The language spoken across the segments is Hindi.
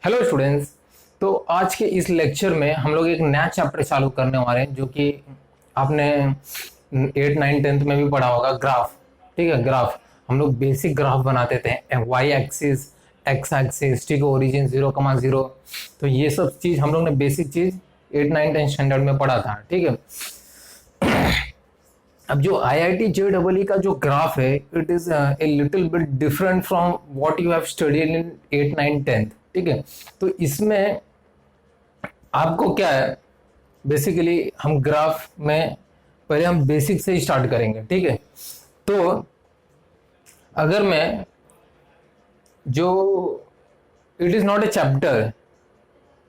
Hello students. तो आज के इस लेक्चर में हम लोग एक नया चैप्टर चालू करने वाले हैं जो कि आपने 8 9 10th में भी पढ़ा होगा, ग्राफ। ठीक है, ग्राफ हम लोग बेसिक ग्राफ बनाते थे, वाई एक्सिस, एक्स एक्सिस, ठीक है, ओरिजिन 0,0। तो ये सब चीज़ हम लोग ने बेसिक चीज़ 8 9 10 स्टैंडर्ड में पढ़ा था। ठीक है, अब जो IIT JEE का जो ग्राफ है, it is a little bit different from what you have studied in 8 9 10th। ठीक है, तो इसमें आपको क्या है, बेसिकली हम ग्राफ में पहले हम बेसिक से ही स्टार्ट करेंगे। ठीक है, तो अगर मैं जो it is not a chapter,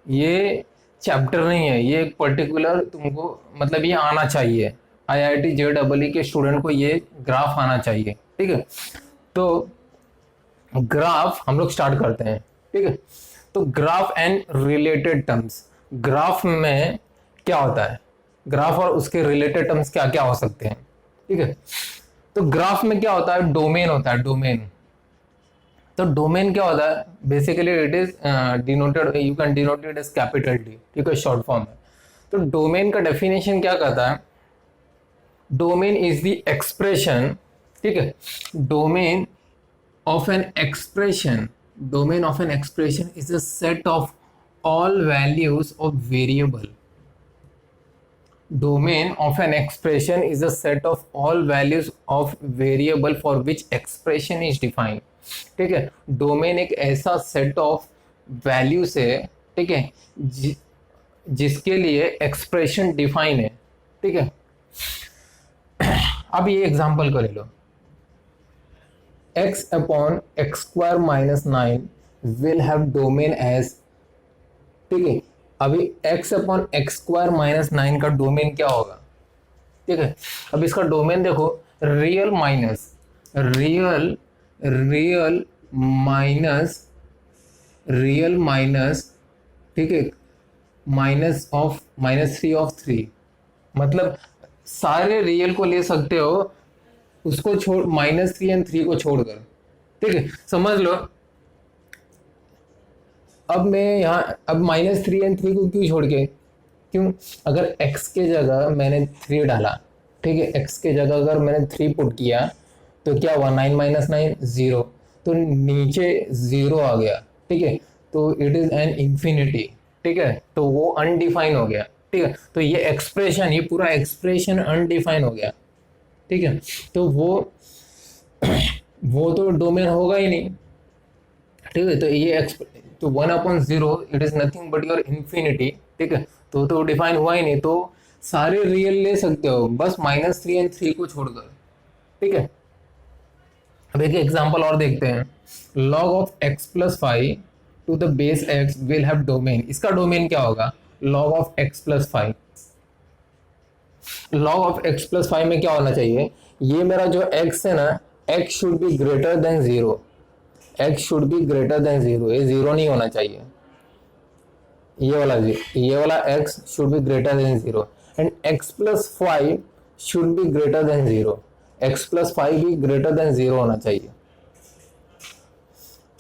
ये चैप्टर नहीं है, ये एक पर्टिकुलर तुमको मतलब ये आना चाहिए, IIT JEE के स्टूडेंट को ये ग्राफ आना चाहिए। ठीक है, तो ग्राफ हम लोग स्टार्ट करते हैं। ठीक है, तो graph and related terms, graph में क्या होता है, ग्राफ और उसके रिलेटेड टर्म्स क्या क्या हो सकते हैं। ठीक है, तो ग्राफ में क्या होता है, डोमेन होता है, डोमेन। तो डोमेन क्या होता है, basically it is denoted, you can denote it as capital D. ठीक है, शॉर्ट फॉर्म है। तो डोमेन का डेफिनेशन क्या कहता है, डोमेन इज द एक्सप्रेशन, ठीक है, domain of an expression, domain of an expression is a set of all values of variable. Domain of an expression is a set of all values of variable for which expression is defined. ठीक है, डोमेन एक ऐसा सेट ऑफ वैल्यूज है, ठीक है, जिसके लिए एक्सप्रेशन डिफाइन है। ठीक है, अब ये एग्जांपल को ले लो, x upon x square minus 9 will have domain as, ठीक है, अभी x upon x square minus 9 का डोमेन क्या होगा। ठीक है, अब इसका डोमेन देखो, real minus real, real minus real minus, ठीक है, माइनस ऑफ -3 मतलब सारे रियल को ले सकते हो, उसको छोड़ -3 और 3 को छोड़कर। ठीक है, समझ लो। अब मैं यहाँ अब -3 और 3 को क्यों छोड़ के, क्यों, अगर x के जगह मैंने 3 डाला, ठीक है, x के जगह अगर मैंने 3 पुट किया तो क्या हुआ, 9 - 9 0, तो नीचे 0 आ गया। ठीक है, तो इट इज एन इंफिनिटी। ठीक है, तो वो अनडिफाइन हो गया। ठीक है, तो ये एक्सप्रेशन, ये पूरा एक्सप्रेशन अनडिफाइन हो गया। ठीक है, तो वो तो डोमेन होगा ही नहीं। ठीक है, तो ये तो 1/0 it is nothing but your infinity. ठीक है, तो डिफाइन हुआ ही नहीं, तो सारे रियल ले सकते हो बस -3 और 3 को छोड़कर। ठीक है, अब एक एग्जांपल और देखते हैं, log of x + 5 to the base x will have domain। इसका डोमेन क्या होगा, log of x + 5, log of x + 5 में क्या होना चाहिए, ये मेरा जो x है ना, x should be greater than 0, x should be greater than 0, ये 0 नहीं होना चाहिए, ये वाला x should be greater than 0 and x + 5 should be greater than 0, x + 5 भी ग्रेटर देन 0 होना चाहिए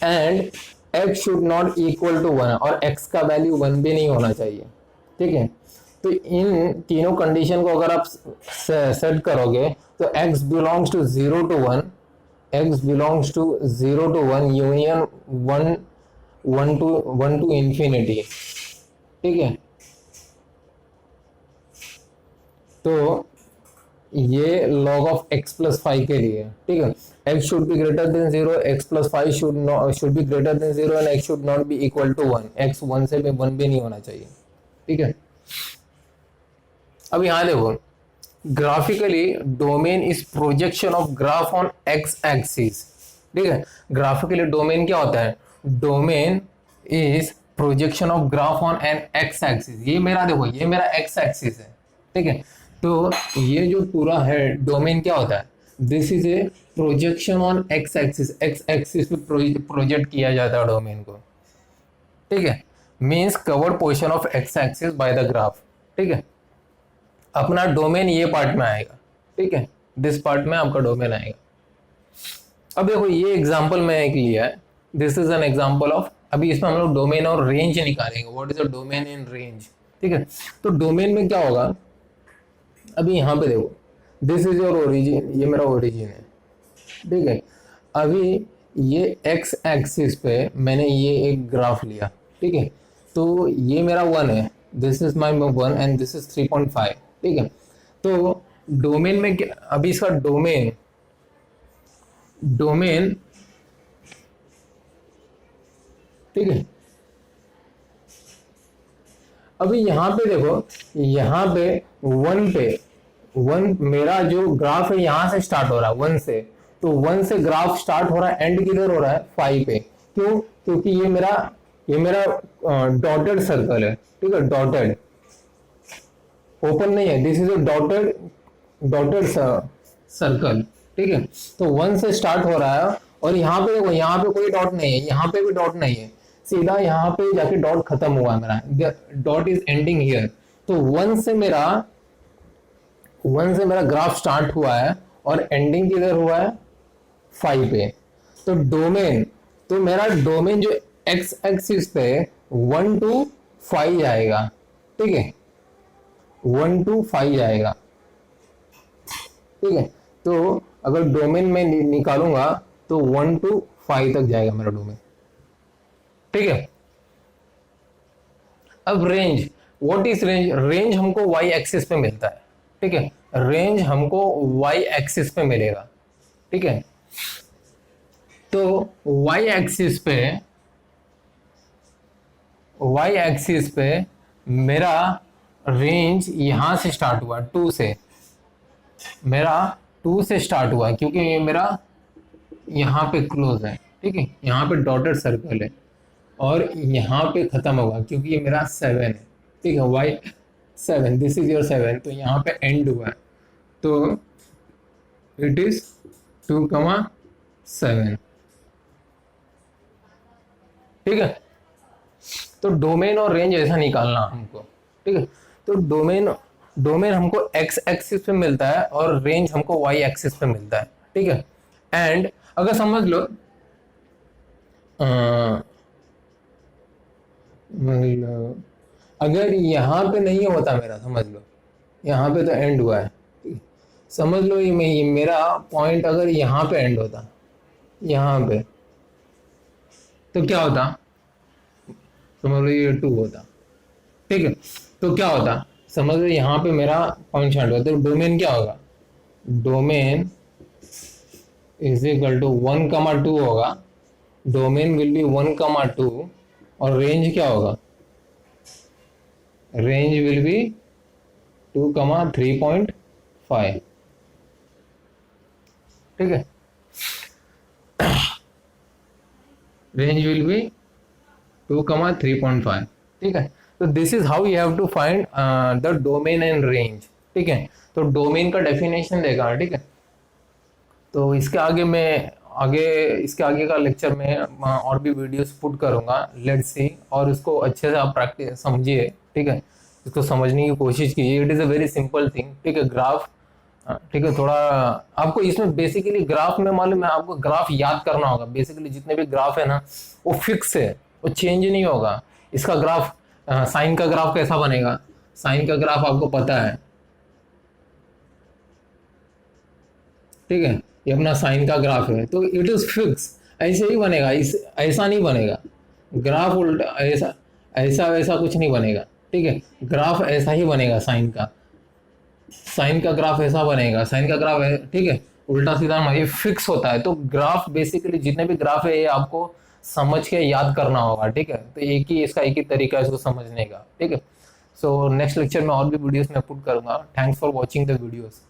and x should not equal to 1, और x का वैल्यू 1 भी नहीं होना चाहिए। ठीक है, तो इन तीनों कंडीशन को अगर आप सेट करोगे तो x belongs to 0 to 1, x belongs to 0 to 1 union 1 to infinity. ठीक है, तो ये log of x + 5 के लिए। ठीक है, x should be greater than 0, x + 5 should be greater than 0 and x should not be equal to 1, x 1 से भी 1 भी नहीं होना चाहिए। ठीक है, अब यहां देखो, graphically domain is projection of graph on x axis. ठीक है, ग्राफिकली डोमेन क्या होता है, domain is projection of graph on an x axis. ये मेरा देखो, ये मेरा एक्स एक्सिस है। ठीक है, तो ये जो पूरा है डोमेन क्या होता है, this is a projection on x axis, x axis पे प्रोजेक्ट किया जाता है डोमेन को। ठीक है, means covered portion of x axis by the graph. ठीक है, अपना डोमेन ये पार्ट में आएगा। ठीक है, दिस पार्ट में आपका डोमेन आएगा। अब देखो, ये एग्जांपल मैं एक लिया है, this is an example of अभी इसमें हम लोग डोमेन और रेंज निकालेंगे, what is the domain in range. ठीक है, तो डोमेन में क्या होगा, अभी यहाँ पे देखो, दिस इज योर ओरिजिन, ये मेरा ओरिजिन है। ठीक है, अभी ये एक्स एक्सिस पे मैंने ये एक ग्राफ लिया। ठीक है, तो ये मेरा 1 है, this is my 1 and this is 3.5। ठीक है, तो डोमेन में क्या, अभी इसका डोमेन डोमेन ठीक है, अभी यहाँ पे देखो, यहाँ पे 1 पे 1 मेरा जो ग्राफ है यहाँ से स्टार्ट हो रहा है 1 से, तो 1 से ग्राफ स्टार्ट हो रहा है, एंड किधर हो रहा है 5 पे। क्यों? क्योंकि ये मेरा डॉटेड सर्कल है। ठीक है, डॉटेड, ओपन नहीं है, this is a dotted circle. ठीक है, तो 1 से स्टार्ट हो रहा है, और यहाँ पे देखो, यहाँ पे कोई डॉट नहीं है, यहाँ पे भी डॉट नहीं है, सीधा यहाँ पे जाके डॉट खत्म हुआ है मेरा, डॉट इज एंडिंग हियर। तो 1 से मेरा ग्राफ स्टार्ट हुआ है और एंडिंग किधर हुआ है 5 पे। तो मेरा डोमेन जो एक्स एक्सिस पे 1 to 5 जाएगा। ठीक है, 1 to 5 जाएगा। ठीक है, तो अगर डोमेन में निकालूंगा तो 1 to 5 तक जाएगा मेरा डोमेन। ठीक है, अब range, what is range? Range हमको वाई एक्सिस पे मिलता है। ठीक है, रेंज हमको वाई एक्सिस पे मिलेगा। ठीक है, तो वाई एक्सिस पे मेरा रेंज यहां से स्टार्ट हुआ 2 से, मेरा 2 से स्टार्ट हुआ, क्योंकि ये मेरा यहाँ पे क्लोज है। ठीक है, यहाँ पे डॉटेड सर्कल है, और यहाँ पे खत्म होगा क्योंकि ये मेरा 7 है। ठीक है, वाई 7, दिस इज योर 7, तो यहाँ पे एंड हुआ है, तो इट इज 2,7। ठीक है, तो डोमेन और रेंज ऐसा निकालना हमको। ठीक है, तो डोमेन हमको एक्स एक्सिस पे मिलता है और रेंज हमको वाई एक्सिस पे मिलता है। ठीक है, एंड अगर समझ लो अगर यहाँ पे नहीं होता मेरा, समझ लो यहाँ पे तो एंड हुआ है, समझ लो ये मेरा पॉइंट अगर यहाँ पे एंड होता, यहाँ पे, तो क्या होता, समझ लो ये 2 होता। ठीक है, तो क्या होता, समझ लो यहाँ पे मेरा पॉइंट एंड होता, तो डोमेन क्या होगा, डोमेन इज इक्वल टू 1,2 होगा, डोमेन विल बी 1,2, और रेंज क्या होगा, रेंज विल बी 2,3.5। ठीक है, रेंज विल बी 2,3.5। ठीक है, तो this is how you have to find the domain and range. ठीक है, तो डोमेन का डेफिनेशन देखा। ठीक है, तो इसके आगे का लेक्चर में और भी वीडियोस पुट करूंगा, लेट्स सी, और इसको अच्छे से आप प्रैक्टिस समझिए। ठीक है, इसको समझने की कोशिश कीजिए, it is a very simple thing. ठीक है, ग्राफ, ठीक है, थोड़ा आपको इसमें बेसिकली ग्राफ में मालूम है, आपको ग्राफ याद करना होगा। बेसिकली जितने भी ग्राफ है ना, वो फिक्स है, वो चेंज नहीं होगा। इसका ग्राफ, साइन का ग्राफ कैसा बनेगा, साइन का ग्राफ आपको पता है। ठीक है, ये अपना साइन का ग्राफ है, तो इट इज फिक्स, ऐसे ही बनेगा, ऐसा नहीं बनेगा ग्राफ, उल्टा ऐसा वैसा कुछ नहीं बनेगा। ठीक है, ग्राफ ऐसा ही बनेगा, साइन का ग्राफ ऐसा बनेगा, साइन का ग्राफ है। ठीक है, उल्टा सीधा ये फिक्स होता है। तो ग्राफ बेसिकली जितने भी ग्राफ है ये आपको समझ के याद करना होगा। ठीक है, तो एक ही तरीका है इसको समझने का। ठीक है, सो नेक्स्ट लेक्चर में और भी वीडियोस में पुट करूंगा। Thanks for watching the videos.